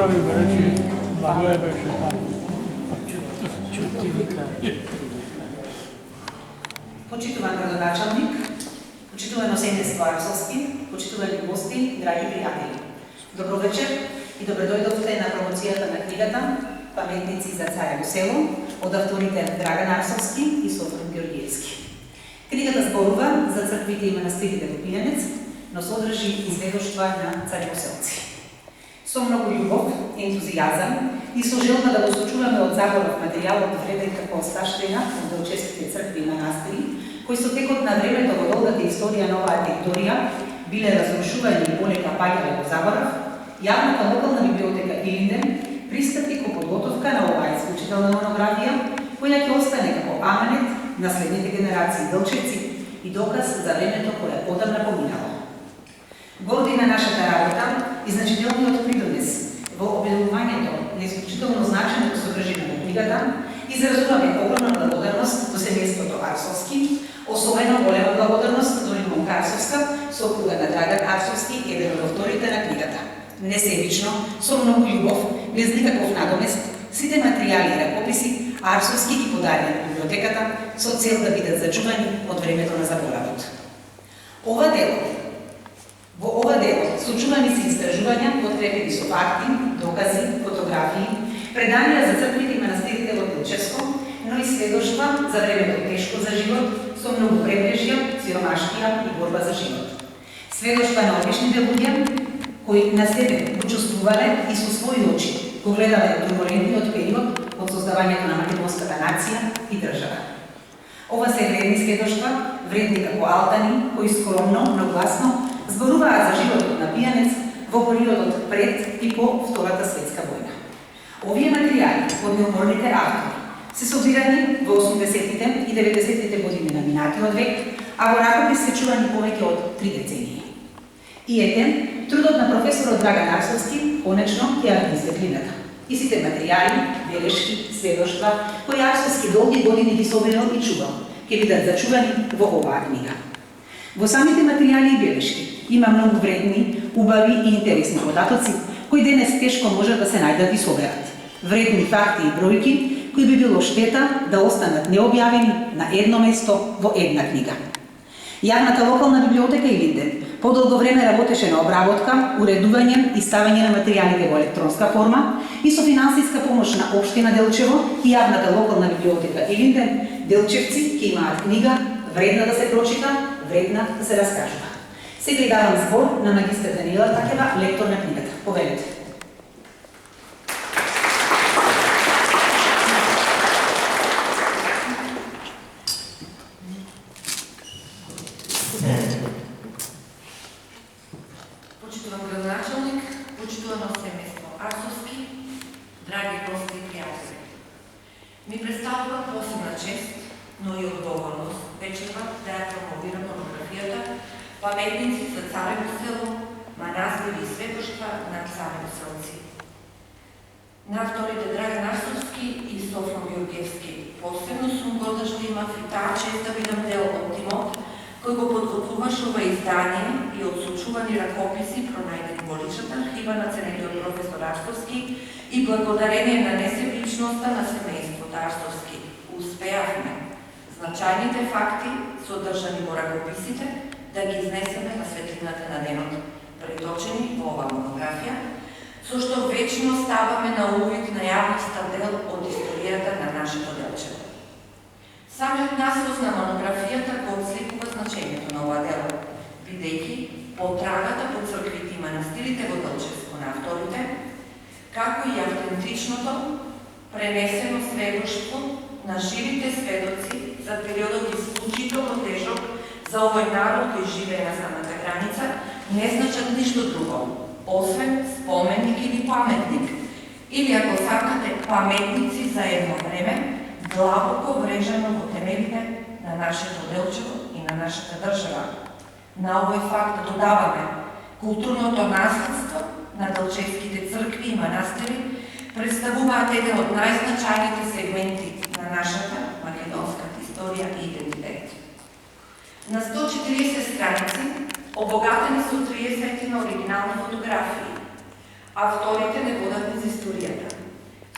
ви речи, благое беше там. Почитуван градоначалник, почитувано семејство Арцовски, почитувани гости, драги пријатели. Добро вечер и добредојдовте на промоцијата на книгата Паметници за царево село од авторите Драган Арцовски и Софрон Георгиевски. Книгата зборува за црквите и манастирите во Пијанец, но содржи изведоштва на царевоселци. Со многу љубов, ентузијазам и со желба да го сочуваме од заборов материјалот вреден како осташтина од делчевските цркви и манастири, кои со текот на времето во долгата историја на оваа територија биле разрушувани и полека паѓале во заборав, јавната локална библиотека Илинден пристапи кон подготовка на оваа исклучителна монографија, која ќе остане како аманет на следните генерации делчевци и доказ за времето кое одамна поминало. Горди на нашата работа и значителниот придонес во објавувањето на исклучително значајното содржина на книгата, изразуваме огромна благодарност до семејството Арцовски, особено голема благодарност до Римон Арцовска, сопруга на Драган Арцовски, еден од авторите на книгата. Несебично, со многу љубов, без никаков надомест, сите материјали и ракописи Арцовски ги подари на библиотеката со цел да бидат зачувани од времето на заборавот. Во ова дело сочувани се истражувања подкрепени со факти, докази, фотографии, преданија за црквите и манастирите во Делчевско, но и сведоштва за времето тешко за живот, со многу пребрежја, сиромаштија и борба за живот. Сведоштва на обичните луѓе кои на себе почувствувале и со своји очи го гледале турбулентниот период од создавањето на македонската нација и држава. Ова се вредни сведоштва, вредни како алтани, кои скромно, но гласно зборуваат за животот на Пијанец во периодот пред и по Втората светска војна. Овие материјали од неуморните автори се собирани во 80-тите и 90-тите години на минатиот век, а во ракопис се чувани повеќе од 3 децении. И ете, трудот на професорот Драган Арцовски конечно ќе ја изсветлината. И сите материјали, белешки, сведоштва, кои Арцовски долги години ги собирал и чувал, ќе бидат зачувани во оваа книга. Во самите материјали и белешки има многу вредни, убави и интересни податоци, кои денес тешко може да се најдат и соберат. Вредни факти и бројки, кои би било штета да останат необјавени на едно место во една книга. Јавната локална библиотека Илинден подолго време работеше на обработка, уредување и ставање на материјалите во електронска форма и со финансиска помош на општина Делчево и јавната локална библиотека Илинден, делчевци ќе имаат книга вредна да се прочита, вредна да се раскажува. Сега и давам збор на магистр Даниела Такева, лектор на книгата. Повелете. Почитуван градоначалник, почитувано семејство Арцовски, драги гости и пријатели. Ми представува посебна чест, но и одговорност вечерва да ја промовирам монографијата Паметници за царево село, манастири и сведоштва на царевоселци. На авторите Драган Арцовски и Софрон Георгиевски. Посебно сум горда што имав и таа чест да бидам дел од тимот кој го подготвуваше ова издание и од сочувани ракописи пронајдени во личната архива на ценетиот професор Арцовски и благодарение на несебичноста на семејството Арцовски успеавме значајните факти содржани во ракописите да ги изнесеме на светлината на денот, преточени во оваа монографија, со што вечно ставаме на увид на јавноста дел од историјата на нашето Делчево. Самиот наслов на монографијата го отсликува значењето на ова дело, бидејќи потрагата по црквите и манастирите во Делчевско на авторите, како и автентичното пренесено сведоштво на живите сведоци за периодот исклучително тежок за овој народ кој живее на самата граница, не значат ништо друго, освен споменик или паметник, или ако сакате паметници за едно време, длабоко врежано во темелите на нашето Делчево и на нашата држава. На овој факт додаваме културното наследство на делчевските цркви и манастири представуваат еден од најзначајните сегменти на нашата македонската историја и идентитет. На 140 страници, обогатени со 30 на оригинални фотографии, Авторите не водат низ историјата.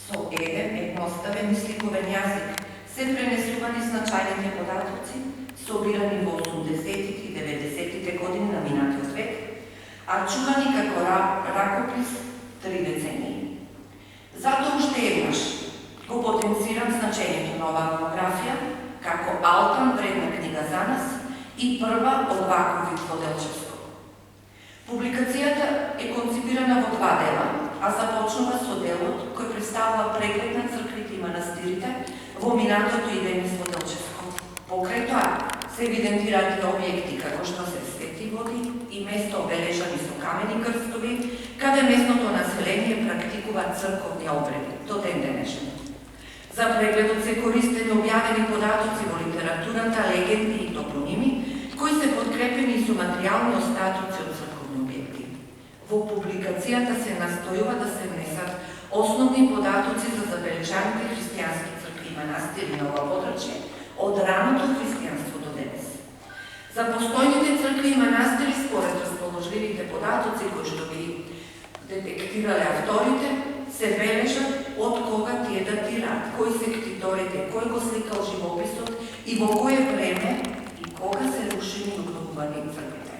Со еден едноставен и сликовен јазик се пренесувани значајните податоци, собирани во 80-тите и 90-тите години на минатиот век, а чувани како ракопис 3 децении. Затоа уште еднаш го потенцирам значењето на оваа монографија како алтан вредна книга за нас и прва од ваков вид во Делчевско. Публикацијата е конципирана во 2 дела, а започнува со делот кој представува преглед на црквите и манастирите во минатото и денес во Делчевско. Покрај тоа се евидентираат и објекти како што се свети води и место обележани со камени крстови, каде местното население практикува црковни обреди до ден денешен. За прегледот се користени објавени податоци во литературата, легенди и топоними, кои се подкрепени со материјални остатоци од црковни објекти. Во публикацијата се настојува да се внесат основни податоци за забележаните христијански цркви и манастири на ова подрачје од раното христијанство до денес. За постојните цркви и манастири според расположливите податоци кои што ги детектирале авторите, се бележат од кога тие датираат, кои се ктиторите, кој го сликал живописот и во кое време и кога се рушени и обновувани црквите.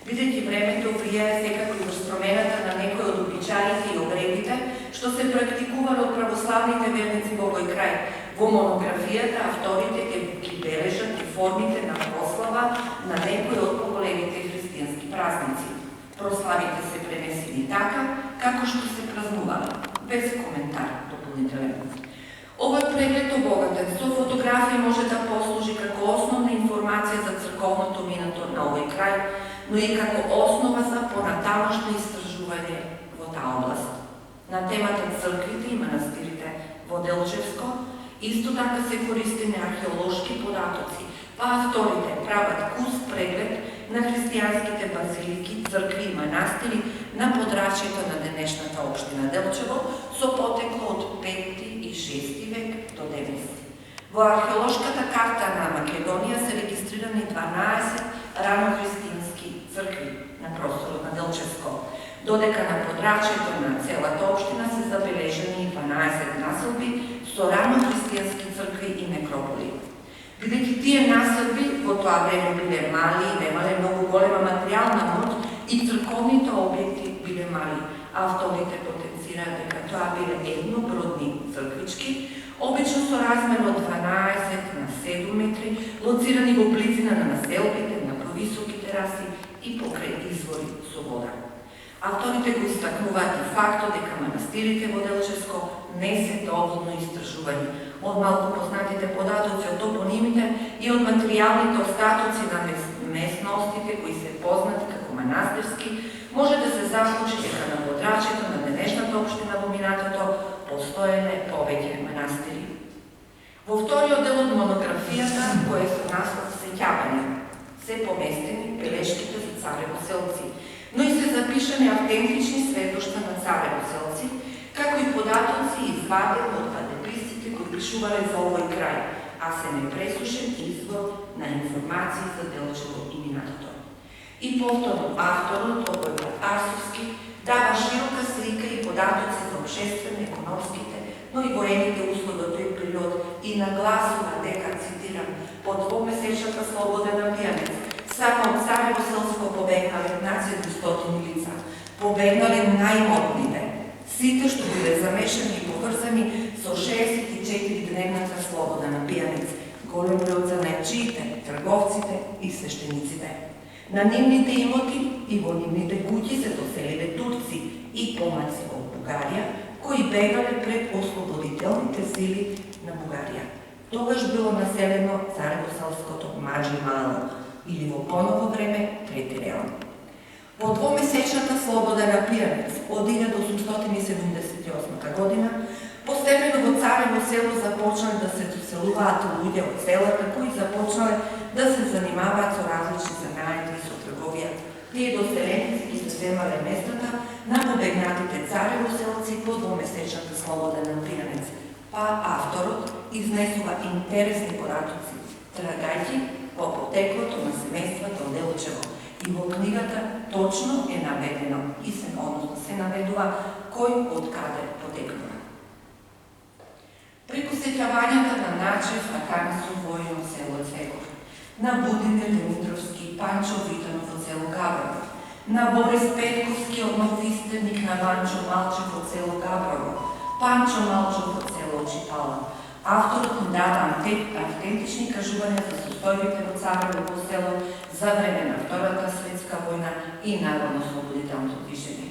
Бидејќи времето влијае секако и врз промената на некои од обичаите и обредите што се практикувале од православните верници во овој крај, во монографијата авторите ги бележат и формите на прослава на некои од поголемите христијански празници. Прославите се пренесени така, како што се празнувале, без коментар дополнителен. Овој преглед обогатен со фотографии може да послужи како основна информација за црковното минато на овој крај, но и како основа за понатамошно истражување во таа област. На темата црквите и манастирите во Делчевско исто така се користени археолошки податоци, па авторите прават кус преглед на христијанските базилики, цркви и манастири на подрачјето на денешната општина Делчево со потекло од 5 и 6 век до денес. Во археолошката карта на Македонија се регистрирани 12 ранохристијански цркви на просторот на Делчевско, додека на подрачјето на целата општина се забележани 12 населби со ранохристијански цркви и некрополи. Бидејќи тие населби во тоа време биле мали и немале многу голема материјална моќ и црковните објекти биле мали, авторите потенцираат дека тоа биле еднобродни црквички, обично со размер од 12 на 7 метри, лоцирани во близина на населбите, на повисоки тераси и покрај извори со вода. Авторите го истакнуваат и фактот дека манастирите во Делчевско не се доволно истражувани. Од малку познатите податоци од топонимите и од материјалните остатоци на местностите кои се познати како манастирски, може да се заклучи дека на подрачјето на денешната општина во минатото постоеле повеќе манастири. Во вториот дел од монографијата, кој е со наслов Сеќавање, се поместени белешките за царево-селци, но и се запишани автентични сведоштва на царево-селци, како и податоци извадени од патеписците кои пишувале за овој крај, а се непресушен извор на информации за Делчево и минатото. И повторно авторот Обојка Арсовски дава широка слика и податоци за обшествено, економските, но и воените услови од тој период и нагласува дека, цитирам, по двомесечната слобода на пијанец, само од Царево-селско побегнале над 700 лица, побегнале најмотните, сите што биле замешани и поврзани со 64-дневната слобода на пијанец, голем број за најчиите, трговците и свештениците. На нивните имоти и во нивните куќи се доселиле турци и помаци од Бугарија, кои бегале пред ослободителните сили на Бугарија. Тогаш било населено Царево-селското Маџи Мало, или во поново време Трети Реон. Во двомесечната слобода на пијанец од 1878 година, постепено во Царево село започнале да се доселуваат луѓе од селата кои започнале да се занимаваат со различни занајки и со трговија. Тие доселеници ги земале местата на побегнатите царево-селци по двомесечната слобода на пијанец, па авторот изнесува интересни податоци, трагајќи по потеклото на семејството од Делчево И во книгата точно е наведено и се наведува кој од каде потекнува. Преку сеќавањата на Начев, Атанасов, Војно, село Цекор, на Будимир Димитровски, Панчо Витанов од село Габрово, на Борис Петковски од Нов Истерник, на Ванчо Малчев од село Габрово, Панчо Малчев од село Читала. Авторот дава автентични кажувања за состојбите во Царево село за време на Втората светска војна и народно-ослободителното движење.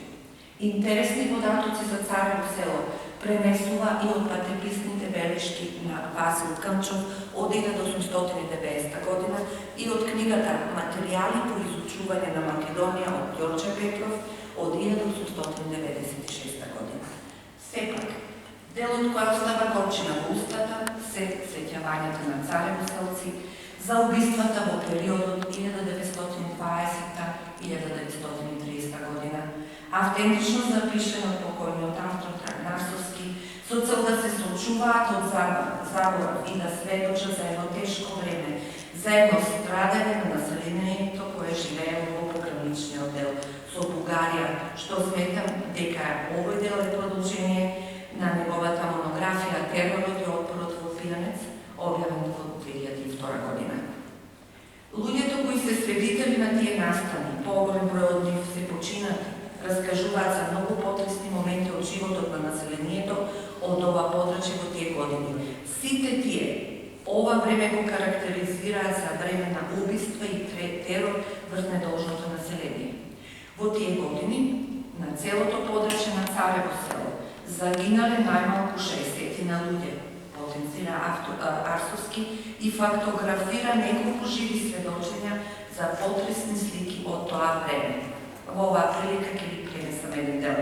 Интересни податоци за Царево село пренесува и од патеписните белешки на Васил Къмчов од 1890 година и од книгата Материјали по изучување на Македонија од Ѓорче Петров од 1896 година. Сепак, делот кој остава горчина во устата се сеќавањата на царевоселци за убиствата во периодот 1920-1930 година, автентично запишено од покојниот автор Трагнарсовски, со цел да се сочуваат од заборав и да сведочат за едно тешко време, за едно страдање на населението кое живее во пограничниот дел со Бугарија, што сметам дека овој дел е продолжение на неговата монографија Теророт и отпорот во Пијанец, објавен во 2002 година. Луѓето кои се свидетели на тие настани, поголем број од нив се починати, раскажуваат за многу потресни моменти од животот на населението од ова подрачје во тие години. Сите тие ова време го карактеризираат за време на убиства и терор врз недолжното население. Во тие години на целото подрачје на Царево село загинале најмалку 60 на луѓе, потенцира Арсовски и фактографира неколку живи сведочења за потресни слики од тоа време. Во оваа прилика ќе ви пренесам еден дел.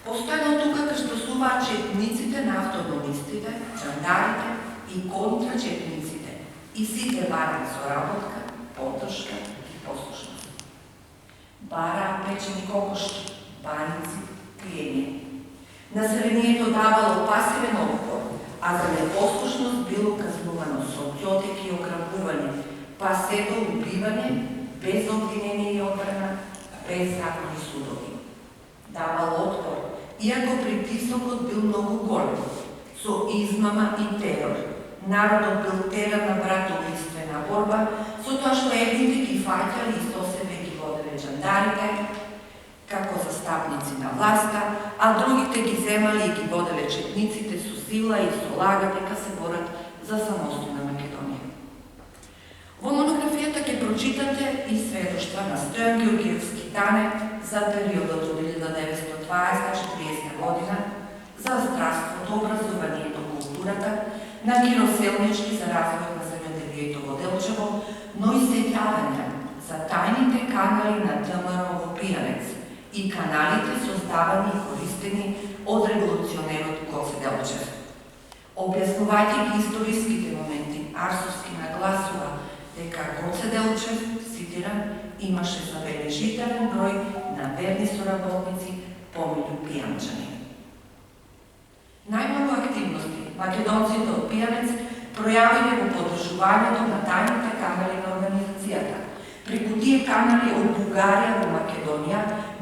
Постојано тука крстосуваат четниците на автономистите, жандарите и контрачетниците и сите бараат со работка, поддршка и послушност. Бараат печени кокошки, баници, пиење. Населението давало пасивен отпор, а за непослушност било казнувано со ќотеки и ограбување, па се до убивање, без обвинение и одбрана, без закони судови. Давало отпор, иако притисокот бил многу голем, со измама и терор. Народот бил теран на братоубиствена борба, со тоа што едните ги фаќали и со себе ги воделе жандарите, како застапници на власта, а другите ги земали и ги воделе четниците со сила и со лага дека се борат за самостојна Македонија. Во монографијата ќе прочитате и сведоштва на Стојан Ѓоргиевски Тане за периодот од 1920-40 година, за здравството, образованието, културата, на Киро Селнички за развојот на земјоделието во Делчево, но и сеќавања за тајните канали на ВМРО во Пијанец и каналите создавани и користени од револуционерот Гоце Делчев. Објаснувајќи ги историските моменти, Арсовски нагласува дека Гоце Делчев, цитирам, имаше забележителен број на верни соработници помеѓу пијанчани. Најмногу активности македонците од Пијанец пројавиле во поддржувањето на тајните канали на организацијата. Преку тие канали од Бугарија во Македонија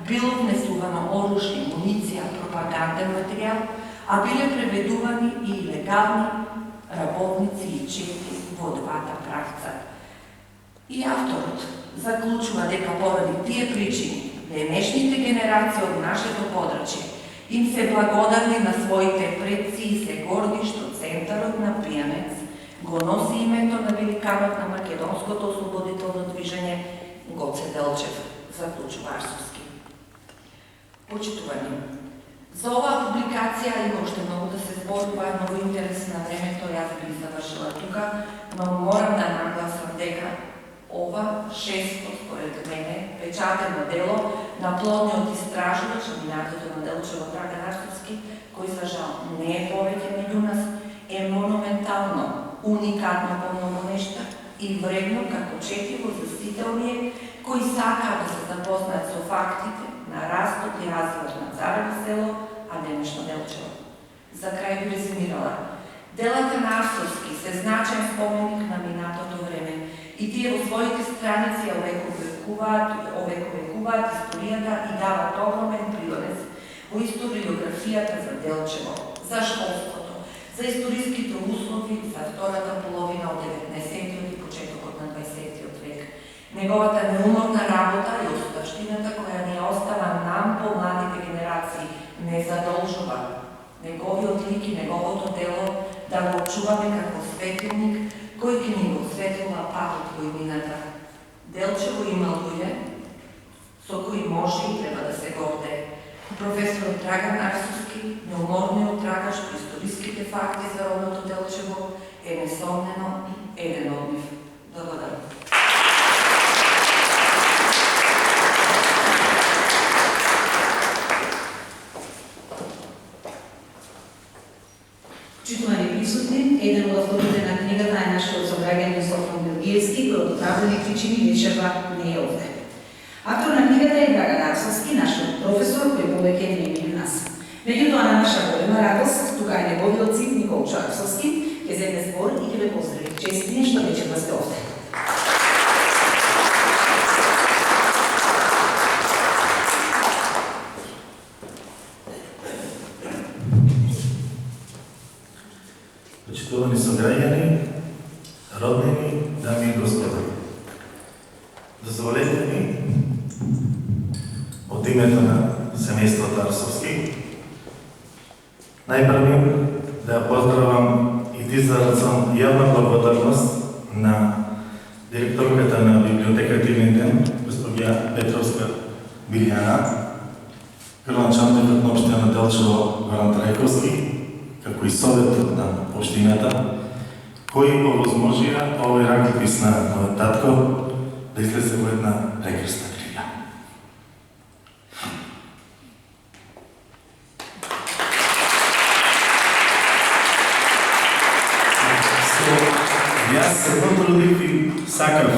било внесувано оружје, муниција, пропаганден материјал, а биле преведувани и легални работници и чети во двата правца. И авторот заклучува дека поради тие причини денешните генерации од нашето подрачје им се благодарни на своите предци и се горди што центарот на Пијанец го носи името на великанот на македонското ослободително движење Гоце Делчев, заклучува Арсовски. Почитување. За оваа публикација има уште многу да се зборува, е многу интересна времето, јас би завршила тука, но морам да нагласам дека ова шесто, според мене, печатено дело на плодниот истражувач на минатото на Делчево Драган Арсовски, кој за жал не е повеќе меѓу нас, е монументално, уникатно по многу нешта и вредно како четиво за сите оние кои сакаат да се запознаат со фактите на растот и развојот на Царево село, а денешно Делчево. За крај би резимирала. Делата на Арсовски се значаен споменик на минатото време и тие во своите страници ја увековуваат овековекуваат историјата и дават огромен принос во историографијата за Делчево, за школството, за историските услови за втората половина од 19-тиот и почетокот на 20-тиот век. Неговата неуморна работа и оставштината која ни остава нам помладите генерации не задолжува неговиот лик и неговото дело да го очуваме како светилник кој ќе ни го светлува патот во иднината. Делчево има луѓе со кои може и треба да се гордее. Професор Драган Арсовски, неуморниот трагаш по историските факти за родното Делчево, е несомнено еден од нив. Благодарам. Почитувани присутни, еден од авторите на книгата е нашиот сограѓанин Софрон Георгиевски, кој од оправдани причини вечерва не е овде. Автор на книгата е Драган Арсовски, нашиот професор, кој повеќе не е меѓу нас. Меѓутоа, на наша голема радост, тука е неговиот син Николчо Арсовски, ќе земе збор и ќе ве поздрави. Честитни што вечерва сте овде. Почитувани сограѓани, роднини, дами и господа. Дозволете ми од името на семејството Арсовски најпрви да поздравам и да изразам јавна благодарност на директорката на библиотека Дивнинден, госпоѓа Петровска Билјана, градоначалникот на општина Делчево Горан Трајковски, како и советот на општината, кои овозможија овој ракопис на мојот татко да излезе во една прекрасна книга. Јас се потрудив и сакав